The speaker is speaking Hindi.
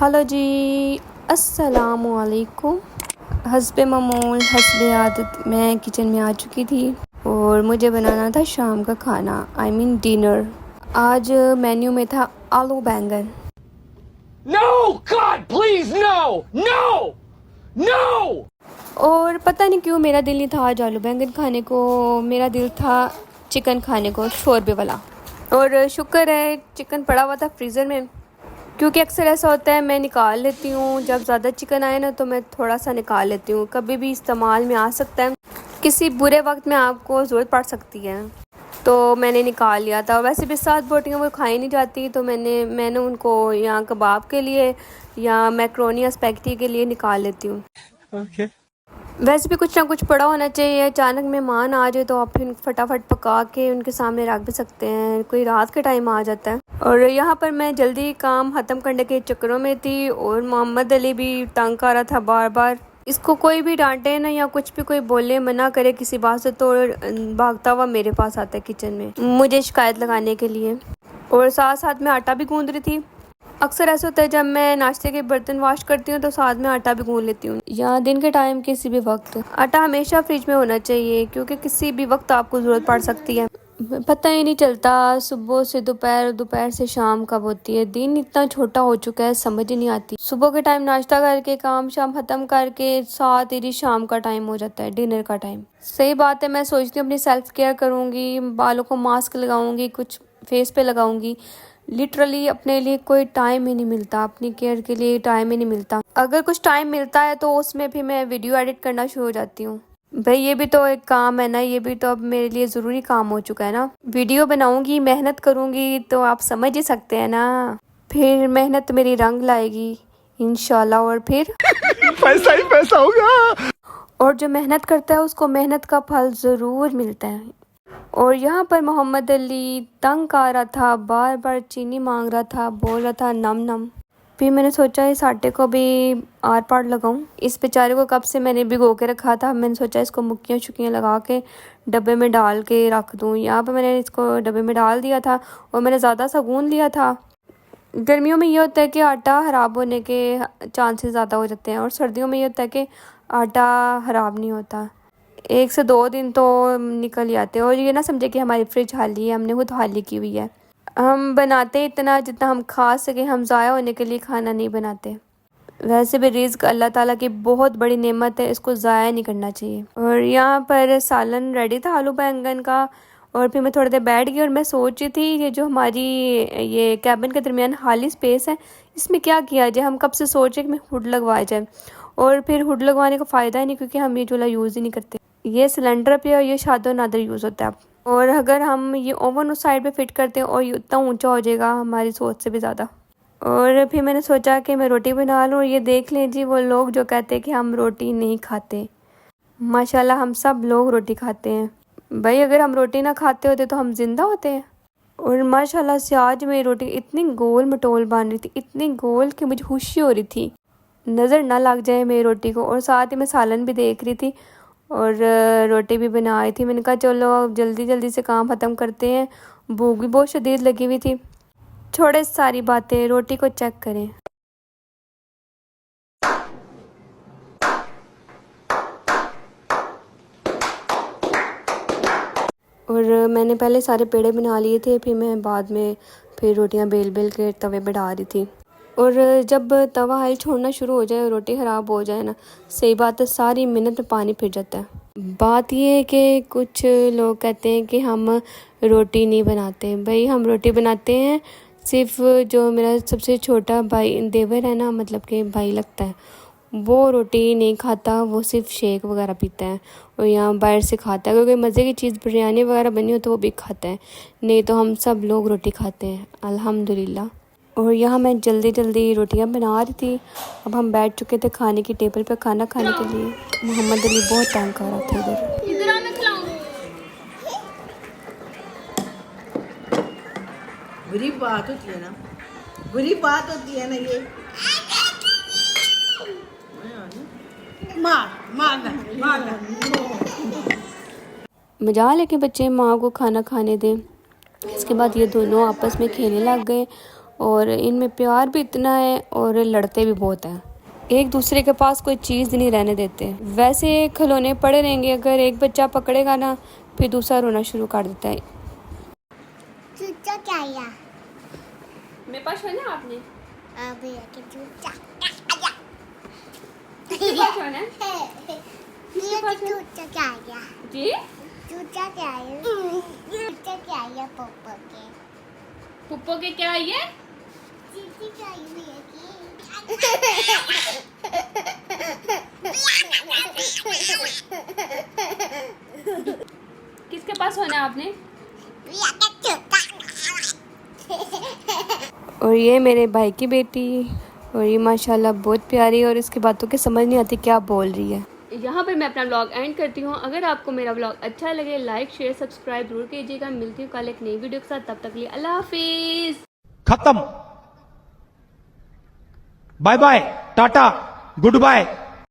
हेलो जी, अस्सलामुअलैकुम। हस्बे मामूल हस्बे आदत मैं किचन में आ चुकी थी और मुझे बनाना था शाम का खाना, आई मीन डिनर। आज मेन्यू में था आलू बैंगन। No! God, please, no! No! No! और पता नहीं क्यों मेरा दिल नहीं था आज आलू बैंगन खाने को, मेरा दिल था चिकन खाने को, शोरबे वाला। और शुक्र है चिकन पड़ा हुआ था फ्रीज़र में, क्योंकि अक्सर ऐसा होता है मैं निकाल लेती हूँ जब ज़्यादा चिकन आए ना, तो मैं थोड़ा सा निकाल लेती हूँ, कभी भी इस्तेमाल में आ सकता है, किसी बुरे वक्त में आपको ज़रूरत पड़ सकती है। तो मैंने निकाल लिया था। वैसे भी 7 बोटियाँ वो खाई नहीं जाती, तो मैंने उनको या कबाब के लिए या मैक्रोनी या स्पैगेटी के लिए निकाल लेती हूँ। Okay. वैसे भी कुछ ना कुछ पड़ा होना चाहिए, अचानक मेहमान आ जाए तो आप फिर फटाफट पका के उनके सामने रख भी सकते हैं, कोई रात के टाइम आ जाता है। और यहाँ पर मैं जल्दी काम ख़त्म करने के चक्करों में थी और मोहम्मद अली भी तंग कर रहा था बार बार। इसको कोई भी डांटे ना या कुछ भी कोई बोले, मना करे किसी बात से, तो भागता हुआ मेरे पास आता है किचन में मुझे शिकायत लगाने के लिए। और साथ साथ में आटा भी गूंद रही थी। अक्सर ऐसा होता है जब मैं नाश्ते के बर्तन वॉश करती हूँ तो साथ में आटा भी गूंद लेती हूँ, या दिन के टाइम किसी भी वक्त। आटा हमेशा फ्रिज में होना चाहिए क्योंकि किसी भी वक्त आपको ज़रूरत पड़ सकती है। पता ही नहीं चलता सुबह से दोपहर, दोपहर से शाम कब होती है। दिन इतना छोटा हो चुका है, समझ ही नहीं आती। सुबह के टाइम नाश्ता करके काम शाम खत्म करके साथ ही शाम का टाइम हो जाता है, डिनर का टाइम। सही बात है, मैं सोचती हूँ अपनी सेल्फ केयर करूँगी, बालों को मास्क लगाऊंगी, कुछ फेस पे लगाऊंगी। लिटरली अपने लिए कोई टाइम ही नहीं मिलता, अपनी केयर के लिए टाइम ही नहीं मिलता। अगर कुछ टाइम मिलता है तो उसमें भी मैं वीडियो एडिट करना शुरू हो जाती हूँ। भाई ये भी तो एक काम है ना, ये भी तो अब मेरे लिए ज़रूरी काम हो चुका है ना। वीडियो बनाऊंगी, मेहनत करूंगी तो आप समझ ही सकते हैं ना, फिर मेहनत मेरी रंग लाएगी इंशाल्लाह। और फिर पैसा ही पैसा होगा। और जो मेहनत करता है उसको मेहनत का फल ज़रूर मिलता है। और यहाँ पर मोहम्मद अली तंग आ रहा था, बार बार चीनी मांग रहा था, बोल रहा था नम नम। फिर मैंने सोचा इस आटे को भी आर पार लगाऊं। इस बेचारे को कब से मैंने भिगो के रखा था, मैंने सोचा इसको मुक्कियाँ शुक्कियाँ लगा के डब्बे में डाल के रख दूं। यहाँ पर मैंने इसको डब्बे में डाल दिया था और मैंने ज़्यादा सा गूंद लिया था। गर्मियों में ये होता है कि आटा ख़राब होने के चांसेस ज़्यादा हो जाते हैं, और सर्दियों में ये होता है कि आटा ख़राब नहीं होता, 1 से 2 दिन तो निकल ही आते हैं। और ये ना समझे कि हमारी फ्रिज खाली है, हमने खुद खाली की हुई है। हम बनाते इतना जितना हम खा सके, हम ज़ाया होने के लिए खाना नहीं बनाते। वैसे भी रिज़्क अल्लाह ताला की बहुत बड़ी नेमत है, इसको ज़ाया नहीं करना चाहिए। और यहाँ पर सालन रेडी था आलू बैंगन का। और फिर मैं थोड़ी देर बैठ गई और मैं सोच रही थी ये जो हमारी ये कैबिन के दरमियान खाली स्पेस है, इसमें क्या किया जाए। हम कब से सोच रहे कि मैं हुड लगवाया जाए, और फिर हुड लगवाने का फ़ायदा ही नहीं क्योंकि हम ये चूल्हा यूज़ ही नहीं करते। ये सिलेंडर पे और ये शादो नादर यूज़ होता है। और अगर हम ये ओवन उस साइड पे फिट करते हैं और ये उतना ऊंचा हो जाएगा हमारी सोच से भी ज़्यादा। और फिर मैंने सोचा कि मैं रोटी बना लूँ। और ये देख लें जी, वो लोग जो कहते हैं कि हम रोटी नहीं खाते, माशाल्लाह हम सब लोग रोटी खाते हैं। भाई अगर हम रोटी ना खाते होते तो हम जिंदा होते हैं। और माशाल्लाह से आज मेरी रोटी इतनी गोल मटोल बन रही थी, इतनी गोल कि मुझे खुशी हो रही थी नज़र ना लग जाए मेरी रोटी को। और साथ ही मैं सालन भी देख रही थी और रोटी भी बना रही थी। मैंने कहा चलो अब जल्दी जल्दी से काम ख़त्म करते हैं, भूख भी बहुत शदीद लगी हुई थी। छोड़े सारी बातें, रोटी को चेक करें। और मैंने पहले सारे पेड़े बना लिए थे, फिर मैं बाद में फिर रोटियां बेल बेल के तवे पे डाल रही थी। और जब तवा हाई छोड़ना शुरू हो जाए और रोटी ख़राब हो जाए ना, सही बात है सारी मिनट में पानी फिर जाता है। बात यह है कि कुछ लोग कहते हैं कि हम रोटी नहीं बनाते। भाई हम रोटी बनाते हैं, सिर्फ जो मेरा सबसे छोटा भाई देवर है ना, मतलब कि भाई लगता है, वो रोटी नहीं खाता, वो सिर्फ शेक वगैरह पीता है और यहाँ बाहर से खाता है। क्योंकि मज़े की चीज़ बिरयानी वगैरह बनी हो तो वो भी खाता है, नहीं तो हम सब लोग रोटी खाते हैं अल्हम्दुलिल्लाह। और यहाँ मैं जल्दी जल्दी रोटियाँ बना रही थी। अब हम बैठ चुके थे खाने की टेबल पर खाना खाने के लिए। मोहम्मद अली बहुत तंग कर रहा था इधर। बुरी बात होती है ना, बुरी बात होती है ना ये। मार मारना मारना। मजा लेके बच्चे माँ को खाना खाने दें। इसके बाद ये दोनों आपस में खेलने लग गए और इनमें प्यार भी इतना है और लड़ते भी बहुत हैं। एक दूसरे के पास कोई चीज़ नहीं रहने देते। वैसे खिलौने पड़े रहेंगे, अगर एक बच्चा पकड़ेगा ना फिर दूसरा रोना शुरू कर देता है। चूचा क्या आया? मेरे पास है ना आपने अभी आके चूचा किसके पास है ना? ये चूचा क्या आया? जी चूचा क्या आया? चूचा क्या आया पापा के? पुप्पो के क्या है ये? चीची क्या आई है किसके पास होना है आपने? और ये मेरे भाई की बेटी, और ये माशाल्लाह बहुत प्यारी है और इसकी बातों के समझ नहीं आती क्या बोल रही है। यहाँ पर मैं अपना व्लॉग एंड करती हूँ। अगर आपको मेरा व्लॉग अच्छा लगे लाइक शेयर सब्सक्राइब जरूर कीजिएगा। मिलती हूँ कल एक नई वीडियो के साथ, तब तक के लिए अल्लाह हाफिज़। खत्म। Bye bye, tata, good bye.